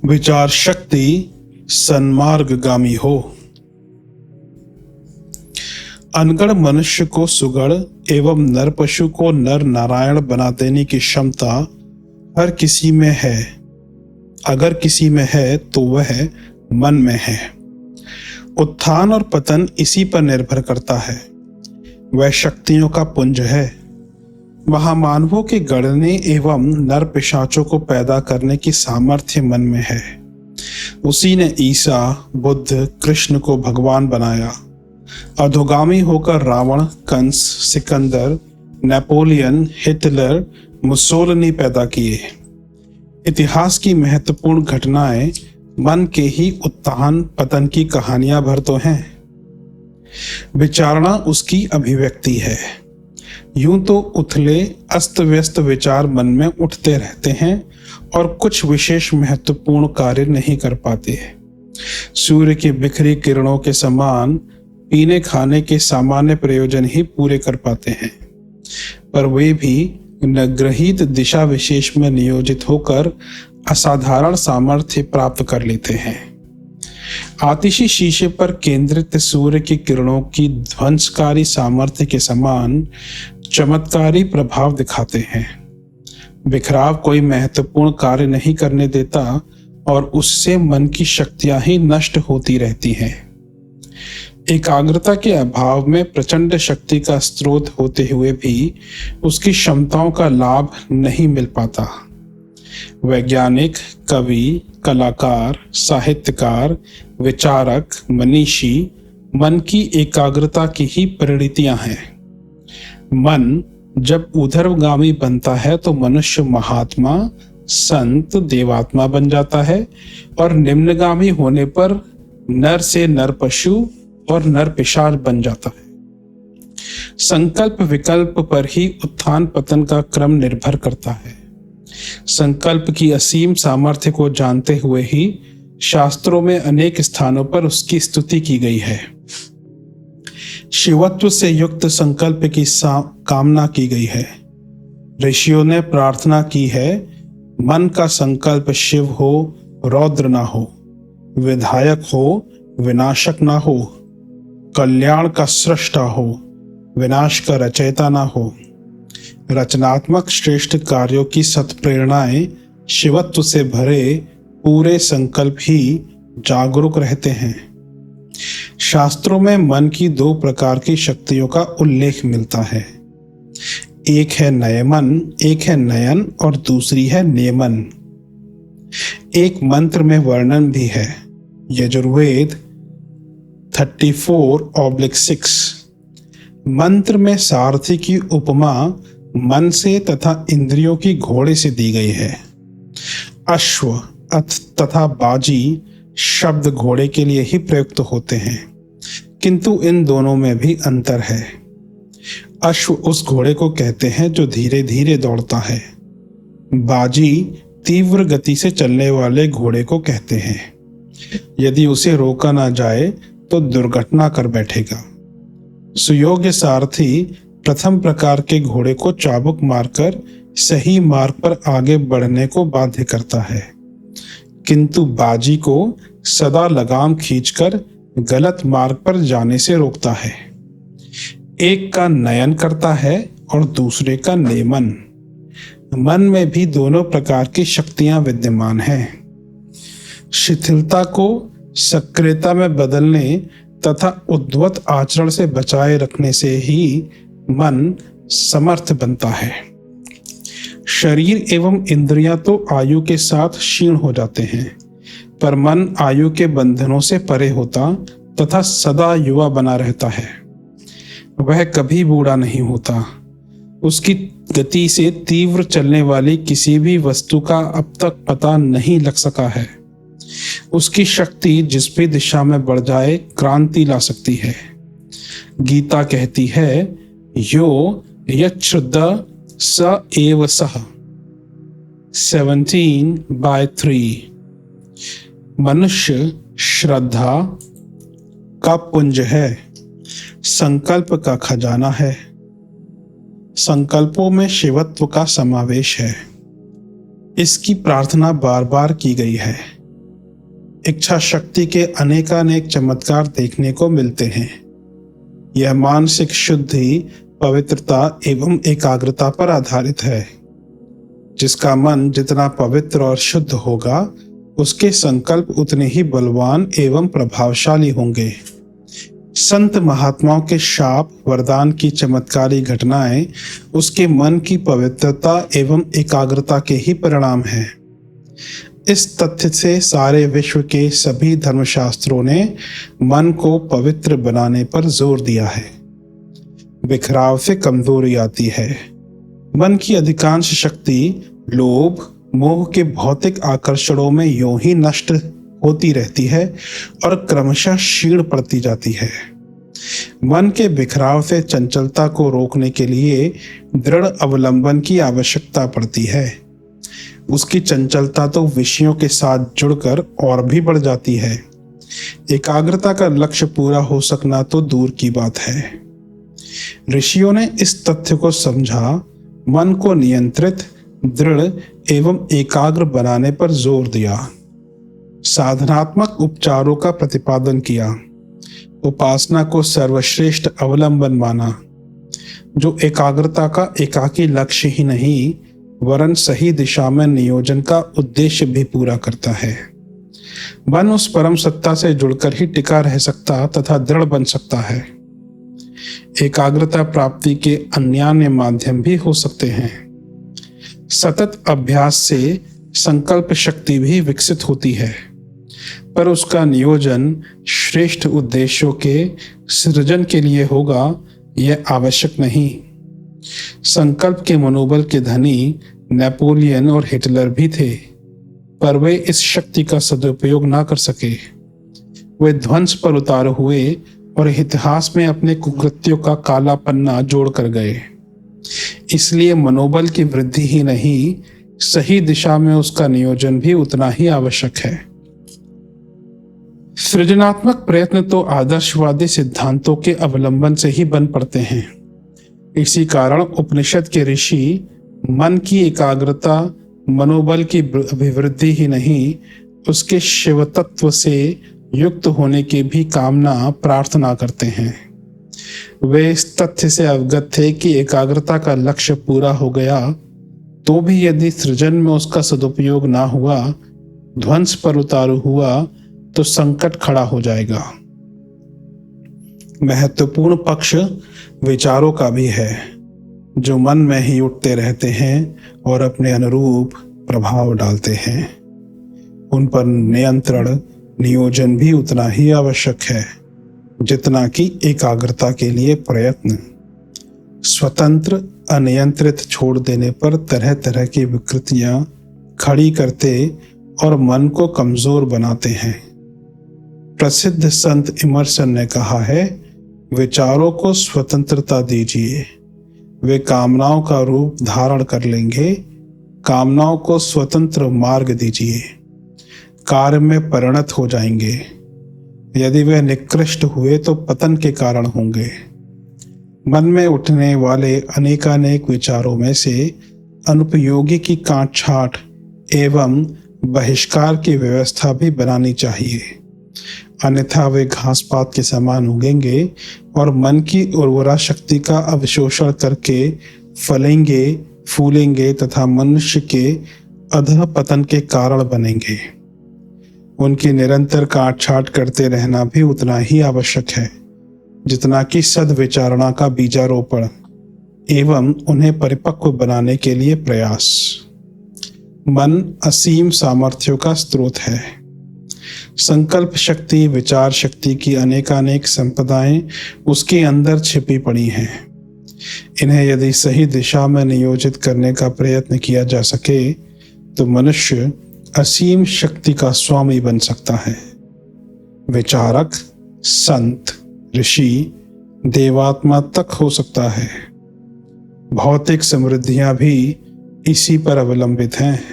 विचार शक्ति सन्मार्गगामी हो। अनगढ़ मनुष्य को सुगढ़ एवं नर पशु को नर नारायण बना देने की क्षमता हर किसी में है। अगर किसी में है तो वह मन में है। उत्थान और पतन इसी पर निर्भर करता है। वह शक्तियों का पुंज है। महामानवों के गढ़ने एवं नर पिशाचों को पैदा करने की सामर्थ्य मन में है। उसी ने ईसा, बुद्ध, कृष्ण को भगवान बनाया। अधोगामी होकर Ravan, Kans, Sikandar, Napoleon, Hitler, Mussolini पैदा किए। इतिहास की महत्वपूर्ण घटनाएं मन के ही उत्थान पतन की कहानियां भर तो हैं। विचारणा उसकी अभिव्यक्ति है। यूं तो उथले अस्त व्यस्त विचार मन में उठते रहते हैं और कुछ विशेष महत्वपूर्ण कार्य नहीं कर पाते। सूर्य की बिखरी किरणों के समान पीने खाने के सामान्य प्रयोजन ही पूरे कर पाते हैं, पर वे भी नग्रहित दिशा विशेष में नियोजित होकर असाधारण सामर्थ्य प्राप्त कर लेते हैं। आतिशी शीशे पर केंद्रित सूर्य की किरणों की ध्वंसकारी सामर्थ्य के समान चमत्कारी प्रभाव दिखाते हैं। बिखराव कोई महत्वपूर्ण कार्य नहीं करने देता और उससे मन की शक्तियां ही नष्ट होती रहती हैं। एकाग्रता के अभाव में प्रचंड शक्ति का स्रोत होते हुए भी उसकी क्षमताओं का लाभ नहीं मिल पाता। वैज्ञानिक, कवि, कलाकार, साहित्यकार, विचारक, मनीषी मन की एकाग्रता की ही परिणतियां हैं। मन जब ऊर्ध्वगामी बनता है तो मनुष्य महात्मा, संत, देवात्मा बन जाता है और निम्नगामी होने पर नर से नर पशु और नर पिशाच बन जाता है। संकल्प विकल्प पर ही उत्थान पतन का क्रम निर्भर करता है। संकल्प की असीम सामर्थ्य को जानते हुए ही शास्त्रों में अनेक स्थानों पर उसकी स्तुति की गई है। शिवत्व से युक्त संकल्प की कामना की गई है। ऋषियों ने प्रार्थना की है, मन का संकल्प शिव हो, रौद्र ना हो, विधायक हो, विनाशक ना हो, कल्याण का सृष्टा हो, विनाश का रचयिता ना हो। रचनात्मक श्रेष्ठ कार्यों की सत्प्रेरणाएं शिवत्व से भरे पूरे संकल्प ही जागरूक रहते हैं। शास्त्रों में मन की दो प्रकार की शक्तियों का उल्लेख मिलता है। एक है नयमन, एक है नयन और दूसरी है नियमन। एक मंत्र में वर्णन भी है। यजुर्वेद 34/6 मंत्र में सारथी की उपमा मन से तथा इंद्रियों की घोड़े से दी गई है। अश्व तथा बाजी शब्द घोड़े के लिए ही प्रयुक्त होते हैं, किंतु इन दोनों में भी अंतर है। अश्व उस घोड़े को कहते हैं जो धीरे धीरे दौड़ता है। बाजी तीव्र गति से चलने वाले घोड़े को कहते हैं। यदि उसे रोका ना जाए तो दुर्घटना कर बैठेगा। सुयोग्य सारथी प्रथम प्रकार के घोड़े को चाबुक मारकर सही मार्ग पर आगे बढ़ने को बाध्य करता है, किंतु बाजी को सदा लगाम खींचकर गलत मार्ग पर जाने से रोकता है। एक का नयन करता है और दूसरे का नेमन। मन में भी दोनों प्रकार की शक्तियां विद्यमान हैं। शिथिलता को सक्रियता में बदलने तथा उद्धत आचरण से बचाए रखने से ही मन समर्थ बनता है। शरीर एवं इंद्रियां तो आयु के साथ क्षीण हो जाते हैं, पर मन आयु के बंधनों से परे होता तथा सदा युवा बना रहता है। वह कभी बूढ़ा नहीं होता। उसकी गति से तीव्र चलने वाली किसी भी वस्तु का अब तक पता नहीं लग सका है। उसकी शक्ति जिस भी दिशा में बढ़ जाए क्रांति ला सकती है। गीता कहती है, यो यच्छ्रद्धा स एव सः 17/3। मनुष्य श्रद्धा का पुंज है, संकल्प का खजाना है। संकल्पों में शिवत्व का समावेश है। इसकी प्रार्थना बार बार की गई है। इच्छा शक्ति के अनेकानेक चमत्कार देखने को मिलते हैं। यह मानसिक शुद्धि, पवित्रता एवं एकाग्रता पर आधारित है। जिसका मन जितना पवित्र और शुद्ध होगा, उसके संकल्प उतने ही बलवान एवं प्रभावशाली होंगे। संत महात्माओं के शाप, वरदान की चमत्कारी घटनाएं उसके मन की पवित्रता एवं एकाग्रता के ही परिणाम हैं। इस तथ्य से सारे विश्व के सभी धर्मशास्त्रों ने मन को पवित्र बनाने पर जोर दिया है। बिखराव से कमजोरी आती है। मन की अधिकांश शक्ति लोभ, मोह के भौतिक आकर्षणों में यूं ही नष्ट होती रहती है और क्रमशः क्षीण पड़ती जाती है। मन के बिखराव से चंचलता को रोकने के लिए दृढ़ अवलंबन की आवश्यकता पड़ती है। उसकी चंचलता तो विषयों के साथ जुड़कर और भी बढ़ जाती है। एकाग्रता का लक्ष्य पूरा हो सकना तो दूर की बात है। ऋषियों ने इस तथ्य को समझा, मन को नियंत्रित, दृढ़ एवं एकाग्र बनाने पर जोर दिया। साधनात्मक उपचारों का प्रतिपादन किया। उपासना को सर्वश्रेष्ठ अवलंबन माना, जो एकाग्रता का एकाकी लक्ष्य ही नहीं वरन सही दिशा में नियोजन का उद्देश्य भी पूरा करता है। मन उस परम सत्ता से जुड़कर ही टिका रह सकता तथा दृढ़ बन सकता है। एकाग्रता प्राप्ति के अन्यान्य माध्यम भी हो सकते हैं। सतत अभ्यास से संकल्प शक्ति भी विकसित होती है, पर उसका नियोजन श्रेष्ठ उद्देश्यों के सृजन के लिए होगा, यह आवश्यक नहीं। संकल्प के मनोबल के धनी नेपोलियन और हिटलर भी थे, पर वे इस शक्ति का सदुपयोग ना कर सके। वे ध्वंस पर उतार हुए और इतिहास में अपने कुकृत्यों का काला पन्ना जोड़ कर गए। इसलिए मनोबल की वृद्धि ही नहीं, सही दिशा में उसका नियोजन भी उतना ही आवश्यक है। सृजनात्मक प्रयत्न तो आदर्शवादी सिद्धांतों के अवलंबन से ही बन पड़ते हैं। इसी कारण उपनिषद के ऋषि मन की एकाग्रता, मनोबल की अभिवृद्धि ही नहीं, उसके शिव तत्व से युक्त होने की भी कामना प्रार्थना करते हैं। वे इस तथ्य से अवगत थे कि एकाग्रता का लक्ष्य पूरा हो गया तो भी यदि सृजन में उसका सदुपयोग ना हुआ, ध्वंस पर उतारू हुआ, तो संकट खड़ा हो जाएगा। महत्वपूर्ण पक्ष विचारों का भी है, जो मन में ही उठते रहते हैं और अपने अनुरूप प्रभाव डालते हैं। उन पर नियंत्रण, नियोजन भी उतना ही आवश्यक है जितना कि एकाग्रता के लिए प्रयत्न। स्वतंत्र, अनियंत्रित छोड़ देने पर तरह तरह की विकृतियां खड़ी करते और मन को कमजोर बनाते हैं। प्रसिद्ध संत इमर्सन ने कहा है, विचारों को स्वतंत्रता दीजिए, वे कामनाओं का रूप धारण कर लेंगे। कामनाओं को स्वतंत्र मार्ग दीजिए, कार्य में परिणत हो जाएंगे। यदि वे निकृष्ट हुए तो पतन के कारण होंगे। मन में उठने वाले अनेकानेक विचारों में से अनुपयोगी की काट-छांट एवं बहिष्कार की व्यवस्था भी बनानी चाहिए, अन्यथा वे घास पात के समान उगेंगे और मन की उर्वरा शक्ति का अवशोषण करके फलेंगे, फूलेंगे तथा मनुष्य के अधः पतन के कारण बनेंगे। उनकी निरंतर काट-छांट करते रहना भी उतना ही आवश्यक है जितना कि सद्विचारणा का बीजारोपण एवं उन्हें परिपक्व बनाने के लिए प्रयास। मन असीम सामर्थ्यों का स्रोत है। संकल्प शक्ति, विचार शक्ति की अनेकानेक संपदाएं उसके अंदर छिपी पड़ी हैं। इन्हें यदि सही दिशा में नियोजित करने का प्रयत्न किया जा सके तो मनुष्य असीम शक्ति का स्वामी बन सकता है। विचारक, संत, ऋषि, देवात्मा तक हो सकता है। भौतिक समृद्धियां भी इसी पर अवलंबित हैं।